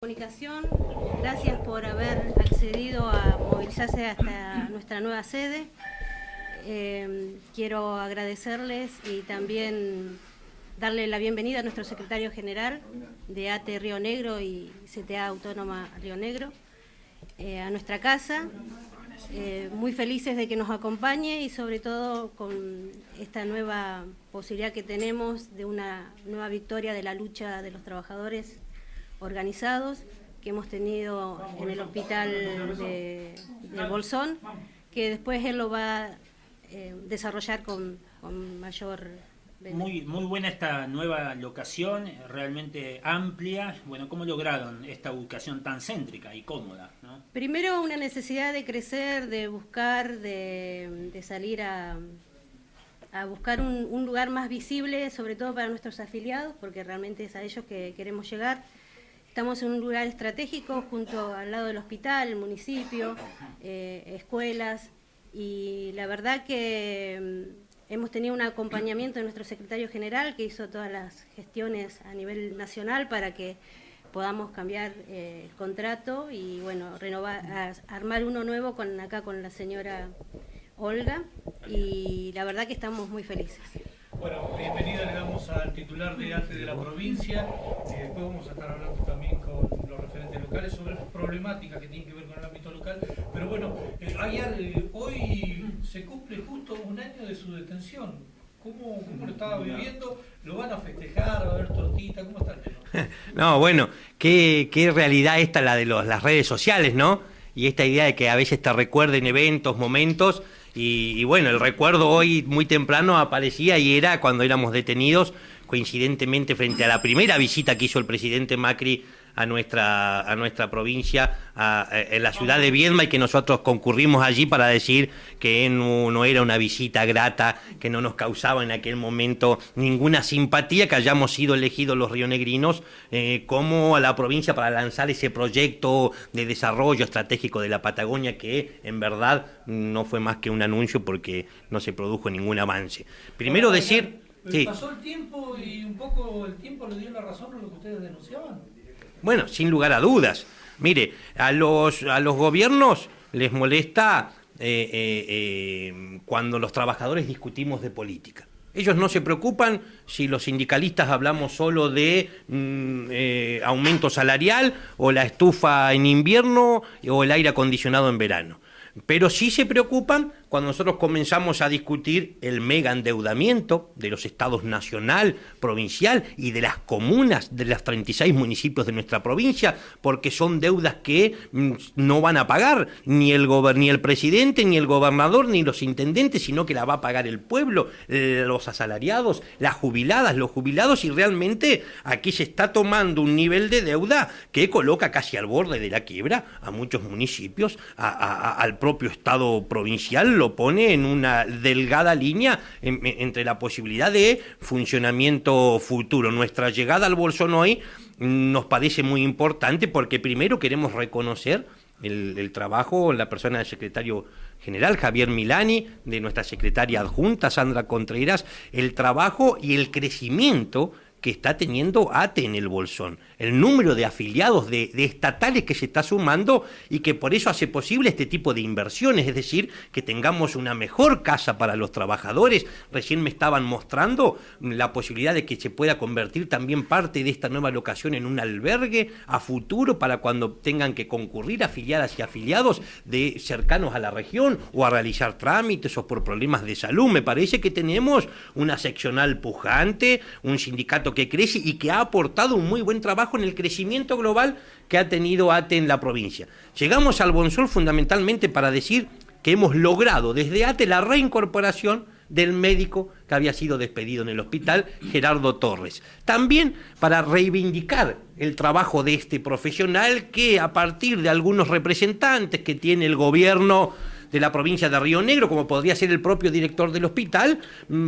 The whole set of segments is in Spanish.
Comunicación, gracias por haber accedido a movilizarse hasta nuestra nueva sede. Quiero agradecerles y también darle la bienvenida a nuestro secretario general de ATE Río Negro y CTA Autónoma Río Negro, a nuestra casa. Muy felices de que nos acompañe y sobre todo con esta nueva posibilidad que tenemos de una nueva victoria de la lucha de los trabajadores organizados que hemos tenido en el hospital del Bolsón, que después él lo va a desarrollar con mayor... Muy buena esta nueva locación, realmente amplia. Bueno, ¿cómo lograron esta ubicación tan céntrica y cómoda, ¿no? Primero una necesidad de crecer, de buscar, de salir a buscar un lugar más visible, sobre todo para nuestros afiliados, porque realmente es a ellos que queremos llegar. Estamos en un lugar estratégico, junto al lado del hospital, el municipio, escuelas, y la verdad que hemos tenido un acompañamiento de nuestro secretario general, que hizo todas las gestiones a nivel nacional para que podamos cambiar el contrato y bueno, renovar, armar uno nuevo acá con la señora Olga, y la verdad que estamos muy felices. Bueno, bienvenida le damos al titular de ATE de la provincia, y después vamos a estar hablando también con los referentes locales sobre problemáticas que tienen que ver con el ámbito local. Pero bueno, hoy se cumple justo un año de su detención. ¿Cómo lo estaba viviendo? ¿Lo van a festejar? ¿Va a haber tortita? ¿Cómo está el tema? No, bueno, qué realidad esta la de las redes sociales, ¿no? Y esta idea de que a veces te recuerden eventos, momentos. Y bueno, el recuerdo hoy muy temprano aparecía y era cuando éramos detenidos, coincidentemente frente a la primera visita que hizo el presidente Macri a nuestra provincia, en la ciudad de Viedma, y que nosotros concurrimos allí para decir que no era una visita grata, que no nos causaba en aquel momento ninguna simpatía que hayamos sido elegidos los rionegrinos como a la provincia para lanzar ese proyecto de desarrollo estratégico de la Patagonia, que en verdad no fue más que un anuncio porque no se produjo ningún avance. Primero decir... Sí. ¿Pasó el tiempo y un poco el tiempo le dio la razón a lo que ustedes denunciaban? Bueno, sin lugar a dudas. Mire, a los gobiernos les molesta cuando los trabajadores discutimos de política. Ellos no se preocupan si los sindicalistas hablamos solo de aumento salarial o la estufa en invierno o el aire acondicionado en verano. Pero sí se preocupan cuando nosotros comenzamos a discutir el mega endeudamiento de los estados nacional, provincial y de las comunas de los 36 municipios de nuestra provincia, porque son deudas que no van a pagar ni el presidente, ni el gobernador, ni los intendentes, sino que la va a pagar el pueblo, los asalariados, las jubiladas, los jubilados, y realmente aquí se está tomando un nivel de deuda que coloca casi al borde de la quiebra a muchos municipios, al propio estado provincial, lo pone en una delgada línea entre la posibilidad de funcionamiento futuro. Nuestra llegada al Bolsón hoy nos parece muy importante porque primero queremos reconocer el trabajo, la persona del secretario general Javier Milani, de nuestra secretaria adjunta Sandra Contreras, el trabajo y el crecimiento que está teniendo ATE en el Bolsón, el número de afiliados de estatales que se está sumando y que por eso hace posible este tipo de inversiones, es decir, que tengamos una mejor casa para los trabajadores. Recién me estaban mostrando la posibilidad de que se pueda convertir también parte de esta nueva locación en un albergue a futuro para cuando tengan que concurrir afiliadas y afiliados de cercanos a la región o a realizar trámites o por problemas de salud. Me parece que tenemos una seccional pujante, un sindicato que crece y que ha aportado un muy buen trabajo en el crecimiento global que ha tenido ATE en la provincia. Llegamos al Bolsón fundamentalmente para decir que hemos logrado desde ATE la reincorporación del médico que había sido despedido en el hospital, Gerardo Torres. También para reivindicar el trabajo de este profesional que, a partir de algunos representantes que tiene el gobierno de la provincia de Río Negro, como podría ser el propio director del hospital,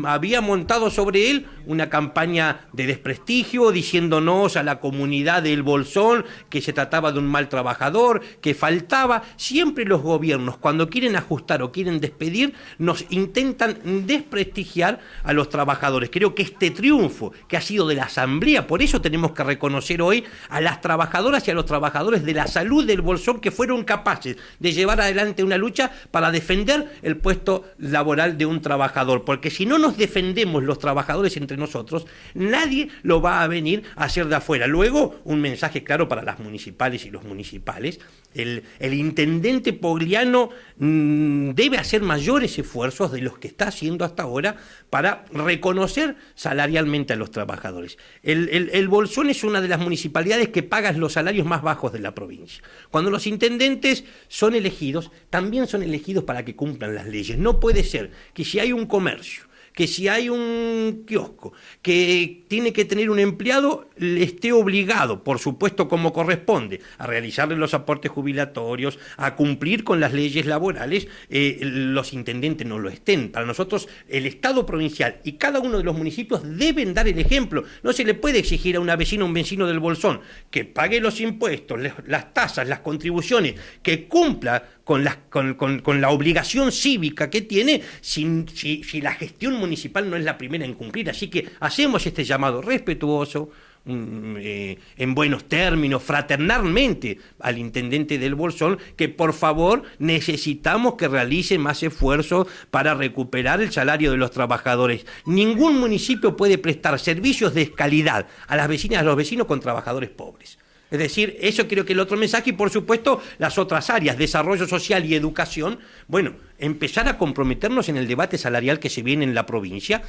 había montado sobre él una campaña de desprestigio, diciéndonos a la comunidad del Bolsón que se trataba de un mal trabajador, que faltaba. Siempre los gobiernos, cuando quieren ajustar o quieren despedir, nos intentan desprestigiar a los trabajadores. Creo que este triunfo que ha sido de la Asamblea, por eso tenemos que reconocer hoy a las trabajadoras y a los trabajadores de la salud del Bolsón, que fueron capaces de llevar adelante una lucha para defender el puesto laboral de un trabajador, porque si no nos defendemos los trabajadores entre nosotros, nadie lo va a venir a hacer de afuera. Luego, un mensaje claro para las municipales y los municipales: el intendente Pogliano debe hacer mayores esfuerzos de los que está haciendo hasta ahora para reconocer salarialmente a los trabajadores. El Bolsón es una de las municipalidades que paga los salarios más bajos de la provincia. Cuando los intendentes son elegidos, también son elegidos para que cumplan las leyes. No puede ser que si hay un comercio, que si hay un kiosco que tiene que tener un empleado, esté obligado, por supuesto como corresponde, a realizarle los aportes jubilatorios, a cumplir con las leyes laborales, los intendentes no lo estén. Para nosotros, el Estado provincial y cada uno de los municipios deben dar el ejemplo. No se le puede exigir a una vecina o un vecino del Bolsón que pague los impuestos, las tasas, las contribuciones, que cumpla con la obligación cívica que tiene, si la gestión municipal no es la primera en cumplir. Así que hacemos este llamado respetuoso, en buenos términos, fraternalmente, al intendente del Bolsón, que por favor necesitamos que realice más esfuerzos para recuperar el salario de los trabajadores. Ningún municipio puede prestar servicios de calidad a las vecinas y a los vecinos con trabajadores pobres. Es decir, eso creo que es el otro mensaje, y por supuesto las otras áreas, desarrollo social y educación, bueno, empezar a comprometernos en el debate salarial que se viene en la provincia,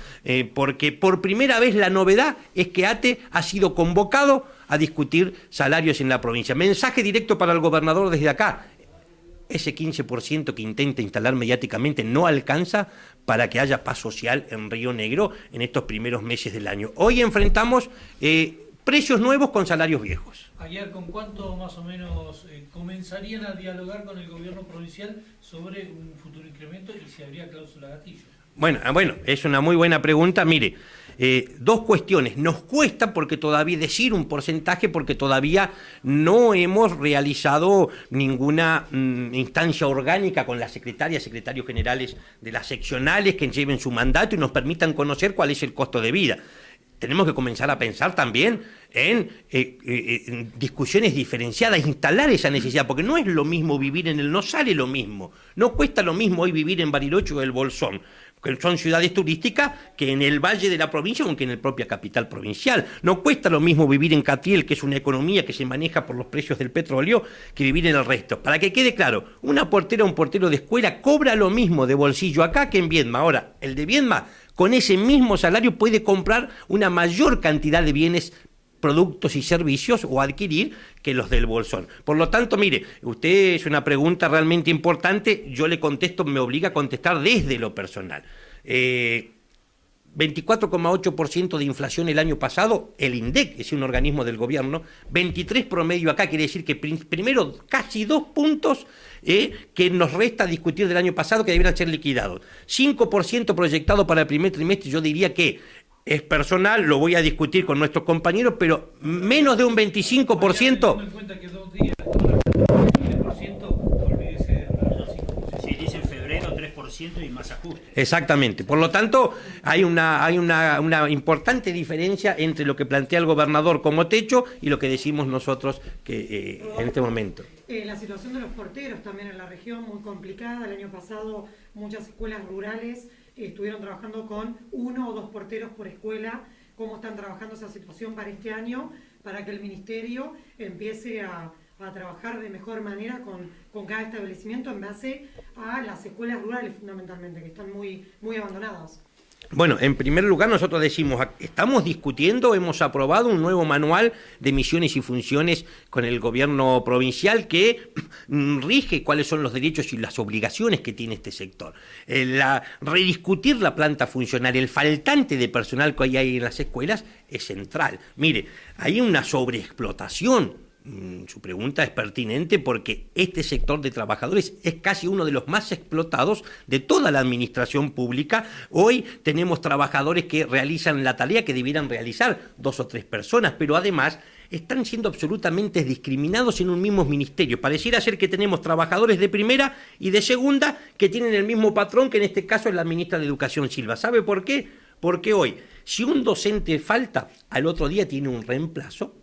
porque por primera vez la novedad es que ATE ha sido convocado a discutir salarios en la provincia. Mensaje directo para el gobernador desde acá: ese 15% que intenta instalar mediáticamente no alcanza para que haya paz social en Río Negro en estos primeros meses del año. Hoy enfrentamos precios nuevos con salarios viejos. Ayer, ¿con cuánto más o menos comenzarían a dialogar con el gobierno provincial sobre un futuro incremento y si habría cláusula gatillo? Bueno, es una muy buena pregunta. Mire, dos cuestiones. Nos cuesta porque todavía decir un porcentaje, porque todavía no hemos realizado ninguna instancia orgánica con las secretarias, secretarios generales de las seccionales que lleven su mandato y nos permitan conocer cuál es el costo de vida. Tenemos que comenzar a pensar también en discusiones diferenciadas, instalar esa necesidad, porque no es lo mismo vivir no sale lo mismo, no cuesta lo mismo hoy vivir en Bariloche o el Bolsón, que son ciudades turísticas, que en el valle de la provincia o que en la propia capital provincial. No cuesta lo mismo vivir en Catriel, que es una economía que se maneja por los precios del petróleo, que vivir en el resto. Para que quede claro, una portera o un portero de escuela cobra lo mismo de bolsillo acá que en Viedma. Ahora, el de Viedma, con ese mismo salario, puede comprar una mayor cantidad de bienes, productos y servicios o adquirir que los del Bolsón. Por lo tanto, mire, usted es una pregunta realmente importante, yo le contesto, me obliga a contestar desde lo personal. 24,8% de inflación el año pasado, el INDEC, es un organismo del gobierno, 23 promedio acá, quiere decir que primero casi 2 puntos que nos resta discutir del año pasado que debieran ser liquidados. 5% proyectado para el primer trimestre, yo diría que es personal, lo voy a discutir con nuestros compañeros, pero menos de un 25%. Teniendo en cuenta que 2 días, 20%, olvídese de los 5%. Si dice en febrero 3% y más ajustes. Exactamente. Por lo tanto, hay una importante diferencia entre lo que plantea el gobernador como techo y lo que decimos nosotros que en este momento. La situación de los porteros también en la región muy complicada. El año pasado muchas escuelas rurales estuvieron trabajando con 1 o 2 porteros por escuela. ¿Cómo están trabajando esa situación para este año? Para que el ministerio empiece a trabajar de mejor manera con cada establecimiento en base a las escuelas rurales fundamentalmente, que están muy, muy abandonadas. Bueno, en primer lugar nosotros decimos, estamos discutiendo, hemos aprobado un nuevo manual de misiones y funciones con el gobierno provincial que rige cuáles son los derechos y las obligaciones que tiene este sector. Rediscutir la planta funcional, el faltante de personal que hay en las escuelas es central. Mire, hay una sobreexplotación Su pregunta es pertinente porque este sector de trabajadores es casi uno de los más explotados de toda la administración pública. Hoy tenemos trabajadores que realizan la tarea que debieran realizar 2 o 3 personas, pero además están siendo absolutamente discriminados en un mismo ministerio. Pareciera ser que tenemos trabajadores de primera y de segunda que tienen el mismo patrón, que en este caso es la ministra de Educación, Silva. ¿Sabe por qué? Porque hoy, si un docente falta, al otro día tiene un reemplazo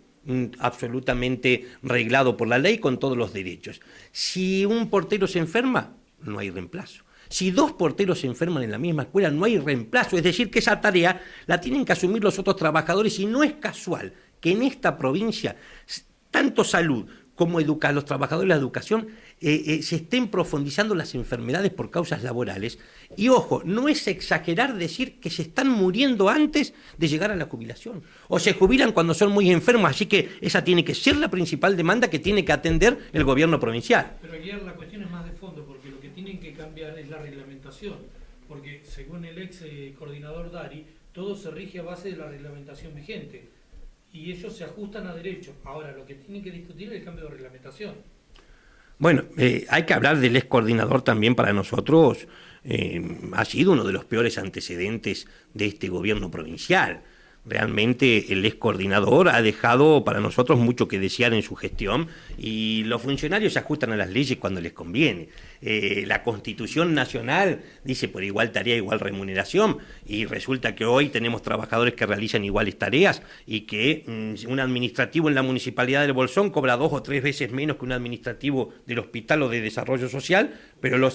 absolutamente reglado por la ley con todos los derechos. Si un portero se enferma, no hay reemplazo. Si 2 porteros se enferman en la misma escuela, no hay reemplazo. Es decir, que esa tarea la tienen que asumir los otros trabajadores y no es casual que en esta provincia, tanto salud como los trabajadores de la educación, se estén profundizando las enfermedades por causas laborales. Y ojo, no es exagerar decir que se están muriendo antes de llegar a la jubilación. O se jubilan cuando son muy enfermos, así que esa tiene que ser la principal demanda que tiene que atender el gobierno provincial. Pero ayer la cuestión es más de fondo, porque lo que tienen que cambiar es la reglamentación. Porque según el ex coordinador Dari, todo se rige a base de la reglamentación vigente. Y ellos se ajustan a derecho. Ahora, lo que tienen que discutir es el cambio de reglamentación. Bueno, hay que hablar del ex coordinador también. Para nosotros ha sido uno de los peores antecedentes de este gobierno provincial. Realmente el ex coordinador ha dejado para nosotros mucho que desear en su gestión y los funcionarios se ajustan a las leyes cuando les conviene. La Constitución Nacional dice por igual tarea, igual remuneración, y resulta que hoy tenemos trabajadores que realizan iguales tareas y que un administrativo en la Municipalidad del Bolsón cobra 2 o 3 veces menos que un administrativo del Hospital o de Desarrollo Social, pero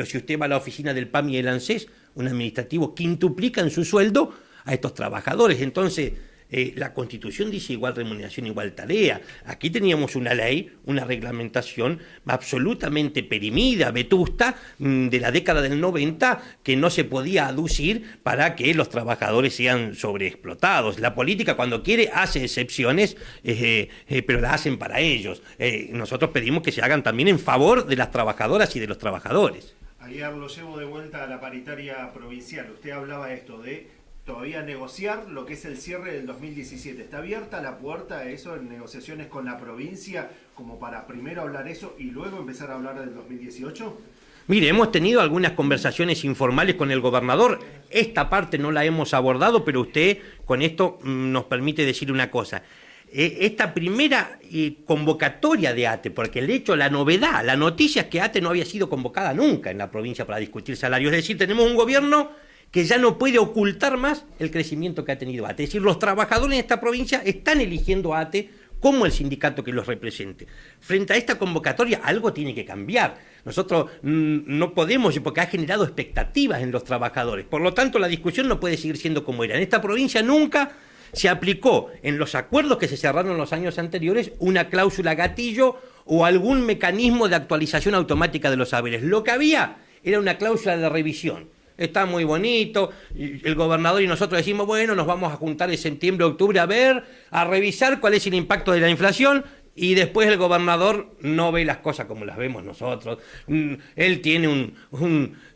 si usted va a la oficina del PAMI y del ANSES, un administrativo quintuplica en su sueldo a estos trabajadores. Entonces, la Constitución dice igual remuneración, igual tarea. Aquí teníamos una ley, una reglamentación absolutamente perimida, vetusta, de la década del 90, que no se podía aducir para que los trabajadores sean sobreexplotados. La política, cuando quiere, hace excepciones, pero las hacen para ellos. Nosotros pedimos que se hagan también en favor de las trabajadoras y de los trabajadores. Ayer lo llevo de vuelta a la paritaria provincial. Usted hablaba esto de todavía negociar lo que es el cierre del 2017. ¿Está abierta la puerta a eso en negociaciones con la provincia como para primero hablar eso y luego empezar a hablar del 2018? Mire, hemos tenido algunas conversaciones informales con el gobernador. Esta parte no la hemos abordado, pero usted con esto nos permite decir una cosa. Esta primera convocatoria de ATE, porque el hecho, la novedad, la noticia es que ATE no había sido convocada nunca en la provincia para discutir salarios. Es decir, tenemos un gobierno que ya no puede ocultar más el crecimiento que ha tenido ATE. Es decir, los trabajadores en esta provincia están eligiendo a ATE como el sindicato que los represente. Frente a esta convocatoria, algo tiene que cambiar. Nosotros no podemos, porque ha generado expectativas en los trabajadores. Por lo tanto, la discusión no puede seguir siendo como era. En esta provincia nunca se aplicó en los acuerdos que se cerraron en los años anteriores una cláusula gatillo o algún mecanismo de actualización automática de los saberes. Lo que había era una cláusula de revisión. Está muy bonito, el gobernador y nosotros decimos, bueno, nos vamos a juntar en septiembre, octubre a revisar cuál es el impacto de la inflación, y después el gobernador no ve las cosas como las vemos nosotros. Él tiene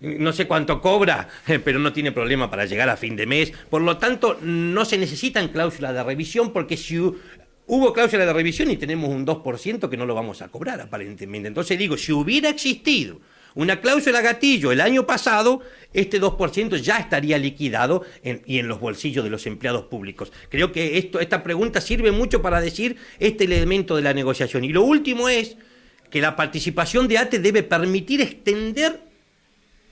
no sé cuánto cobra, pero no tiene problema para llegar a fin de mes. Por lo tanto, no se necesitan cláusulas de revisión, porque si hubo cláusula de revisión y tenemos un 2% que no lo vamos a cobrar aparentemente. Entonces digo, si hubiera existido una cláusula gatillo el año pasado, este 2% ya estaría liquidado y en los bolsillos de los empleados públicos. Creo que esta pregunta sirve mucho para decir este elemento de la negociación. Y lo último es que la participación de ATE debe permitir extender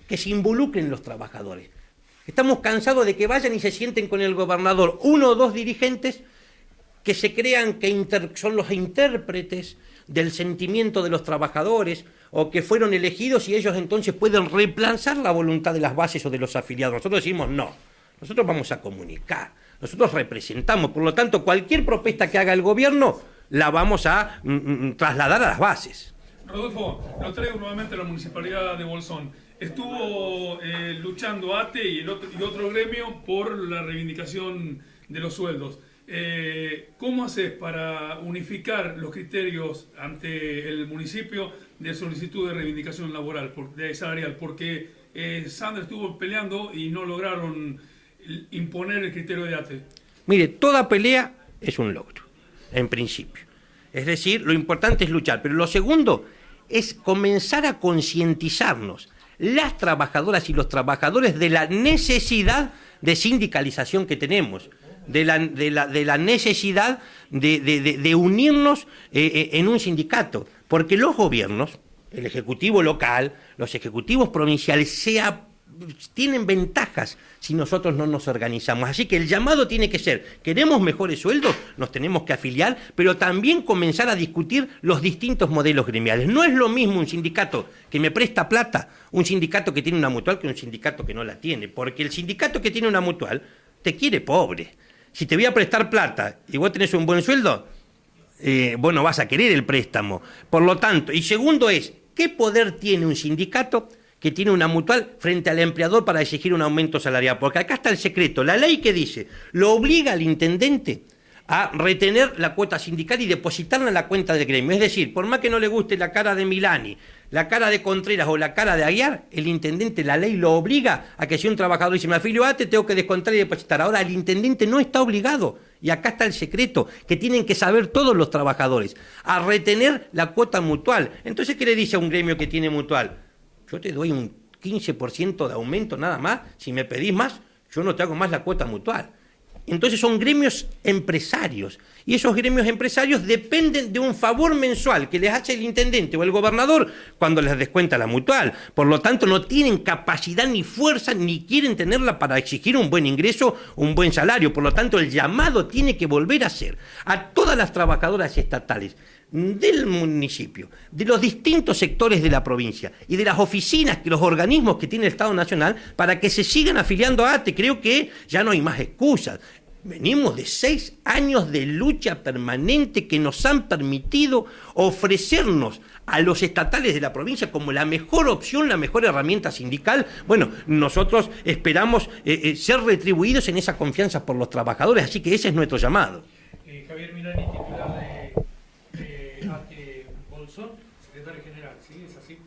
que se involucren los trabajadores. Estamos cansados de que vayan y se sienten con el gobernador 1 o 2 dirigentes que se crean que son los intérpretes del sentimiento de los trabajadores, o que fueron elegidos y ellos entonces pueden reemplazar la voluntad de las bases o de los afiliados. Nosotros decimos no, nosotros vamos a comunicar, nosotros representamos, por lo tanto cualquier propuesta que haga el gobierno la vamos a trasladar a las bases. Rodolfo, lo traigo nuevamente a la Municipalidad de Bolsón. Estuvo luchando ATE y otro gremio por la reivindicación de los sueldos. ¿Cómo haces para unificar los criterios ante el municipio de solicitud de reivindicación laboral, salarial? Porque Sandra estuvo peleando y no lograron imponer el criterio de ATE. Mire, toda pelea es un logro, en principio. Es decir, lo importante es luchar. Pero lo segundo es comenzar a concientizarnos, las trabajadoras y los trabajadores, de la necesidad de sindicalización que tenemos, de la necesidad de unirnos en un sindicato. Porque los gobiernos, el Ejecutivo local, los ejecutivos provinciales, tienen ventajas si nosotros no nos organizamos. Así que el llamado tiene que ser: queremos mejores sueldos, nos tenemos que afiliar, pero también comenzar a discutir los distintos modelos gremiales. No es lo mismo un sindicato que me presta plata, un sindicato que tiene una mutual, que un sindicato que no la tiene, porque el sindicato que tiene una mutual te quiere pobre. Si te voy a prestar plata y vos tenés un buen sueldo, vos no vas a querer el préstamo. Por lo tanto, y segundo es, ¿qué poder tiene un sindicato que tiene una mutual frente al empleador para exigir un aumento salarial? Porque acá está el secreto. La ley que dice, lo obliga al intendente a retener la cuota sindical y depositarla en la cuenta del gremio. Es decir, por más que no le guste la cara de Milani, la cara de Contreras o la cara de Aguiar, el intendente, la ley lo obliga a que si un trabajador dice: me afilio a ATE, tengo que descontar y depositar. Ahora el intendente no está obligado, y acá está el secreto, que tienen que saber todos los trabajadores, a retener la cuota mutual. Entonces, ¿qué le dice a un gremio que tiene mutual? Yo te doy un 15% de aumento nada más, si me pedís más, yo no te hago más la cuota mutual. Entonces son gremios empresarios, y esos gremios empresarios dependen de un favor mensual que les hace el intendente o el gobernador cuando les descuenta la mutual. Por lo tanto, no tienen capacidad ni fuerza, ni quieren tenerla para exigir un buen ingreso, un buen salario. Por lo tanto, el llamado tiene que volver a ser a todas las trabajadoras estatales del municipio, de los distintos sectores de la provincia y de las oficinas, los organismos que tiene el Estado Nacional, para que se sigan afiliando a ATE. Creo que ya no hay más excusas. Venimos de 6 años de lucha permanente que nos han permitido ofrecernos a los estatales de la provincia como la mejor opción, la mejor herramienta sindical. Bueno, nosotros esperamos ser retribuidos en esa confianza por los trabajadores, así que ese es nuestro llamado. Javier Milani, titular de ATE Bolsón, secretario general, ¿sí? ¿Es así?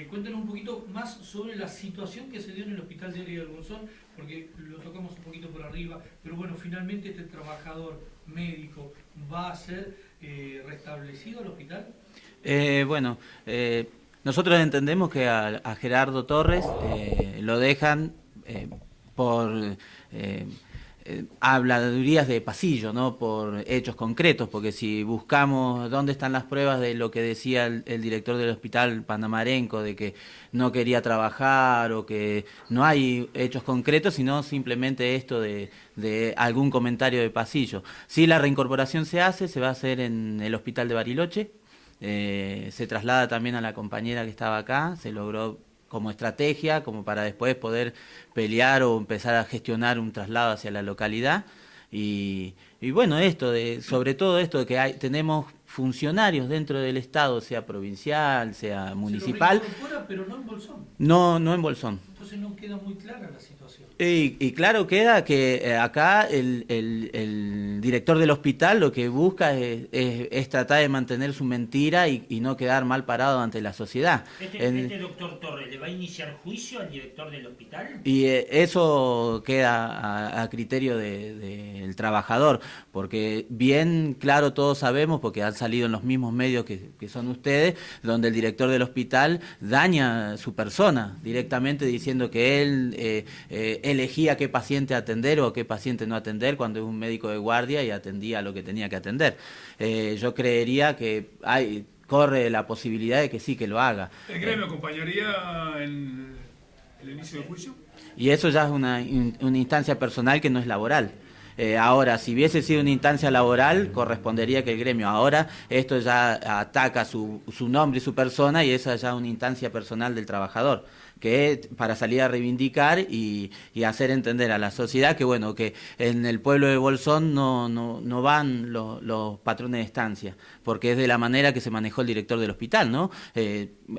Cuéntanos un poquito más sobre la situación que se dio en el Hospital de Ariel Bolsón, porque lo tocamos un poquito por arriba, pero bueno, finalmente este trabajador médico va a ser restablecido al hospital. Nosotros entendemos que a Gerardo Torres lo dejan por habladurías de pasillo, no por hechos concretos, porque si buscamos dónde están las pruebas de lo que decía el director del hospital Pandamarenco, de que no quería trabajar o que no hay hechos concretos, sino simplemente esto de algún comentario de pasillo. Si la reincorporación se hace, se va a hacer en el hospital de Bariloche, se traslada también a la compañera que estaba acá, se logró como estrategia, como para después poder pelear o empezar a gestionar un traslado hacia la localidad. Y bueno, sobre todo esto de que tenemos funcionarios dentro del Estado, sea provincial, sea municipal. Se lo reincorpora, pero no en Bolsón. No en Bolsón. Entonces no queda muy clara la situación. Y claro queda que acá el director del hospital lo que busca es tratar de mantener su mentira y no quedar mal parado ante la sociedad. ¿Este doctor Torres le va a iniciar juicio al director del hospital? Y eso queda a criterio del trabajador, porque bien claro todos sabemos, porque han salido en los mismos medios que son ustedes, donde el director del hospital daña su persona directamente diciendo que él elegía qué paciente atender o qué paciente no atender cuando es un médico de guardia y atendía a lo que tenía que atender. Yo creería que corre la posibilidad de que sí que lo haga. ¿El gremio acompañaría en el inicio del juicio? Y eso ya es una instancia personal que no es laboral. Ahora, si hubiese sido una instancia laboral, correspondería que el gremio. Ahora, esto ya ataca su nombre y su persona, y esa ya es una instancia personal del trabajador, que es para salir a reivindicar y hacer entender a la sociedad que bueno, que en el pueblo de Bolsón no van los patrones de estancia, porque es de la manera que se manejó el director del hospital, ¿no?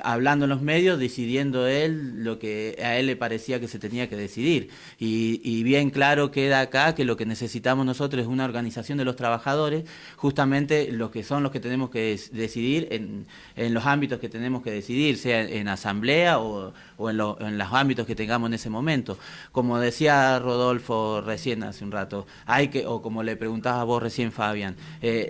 Hablando en los medios, decidiendo él lo que a él le parecía que se tenía que decidir. Y bien claro queda acá que lo que necesitamos nosotros es una organización de los trabajadores, justamente los que tenemos que decidir en los ámbitos que tenemos que decidir, sea en asamblea o en los ámbitos que tengamos en ese momento. Como decía Rodolfo recién hace un rato, o como le preguntabas vos recién, Fabián,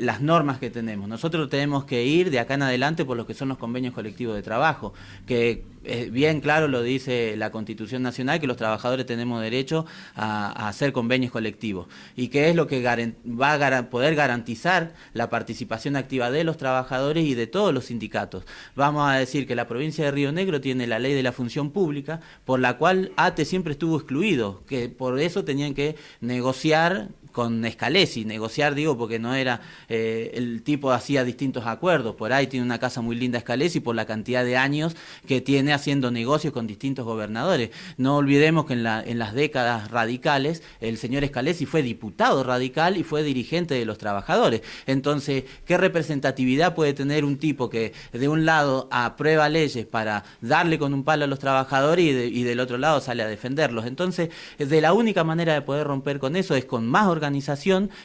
las normas que tenemos. Nosotros tenemos que ir de acá en adelante por lo que son los convenios colectivos de trabajo, que bien claro lo dice la Constitución Nacional, que los trabajadores tenemos derecho a hacer convenios colectivos, y que es lo que va a poder garantizar la participación activa de los trabajadores y de todos los sindicatos. Vamos a decir que la provincia de Río Negro tiene la ley de la función pública, por la cual ATE siempre estuvo excluido, que por eso tenían que negociar con Scalesi, negociar digo porque no era, el tipo hacía distintos acuerdos, por ahí tiene una casa muy linda Scalesi por la cantidad de años que tiene haciendo negocios con distintos gobernadores. No olvidemos que en las décadas radicales el señor Scalesi fue diputado radical y fue dirigente de los trabajadores. Entonces, ¿qué representatividad puede tener un tipo que de un lado aprueba leyes para darle con un palo a los trabajadores y del otro lado sale a defenderlos? Entonces, de la única manera de poder romper con eso es con más organización,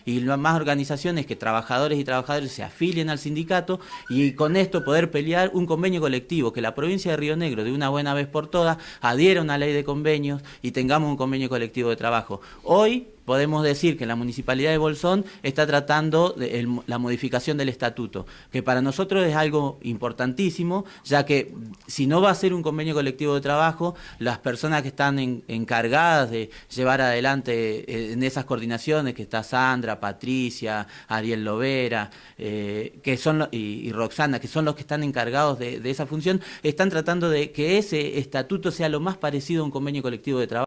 y más organización es que trabajadores y trabajadoras se afilien al sindicato y con esto poder pelear un convenio colectivo, que la provincia de Río Negro de una buena vez por todas adhiera a una ley de convenios y tengamos un convenio colectivo de trabajo. Hoy podemos decir que la Municipalidad de Bolsón está tratando la modificación del estatuto, que para nosotros es algo importantísimo, ya que si no va a ser un convenio colectivo de trabajo, las personas que están encargadas de llevar adelante en esas coordinaciones, que está Sandra, Patricia, Ariel Lovera, que son y Roxana, que son los que están encargados de esa función, están tratando de que ese estatuto sea lo más parecido a un convenio colectivo de trabajo.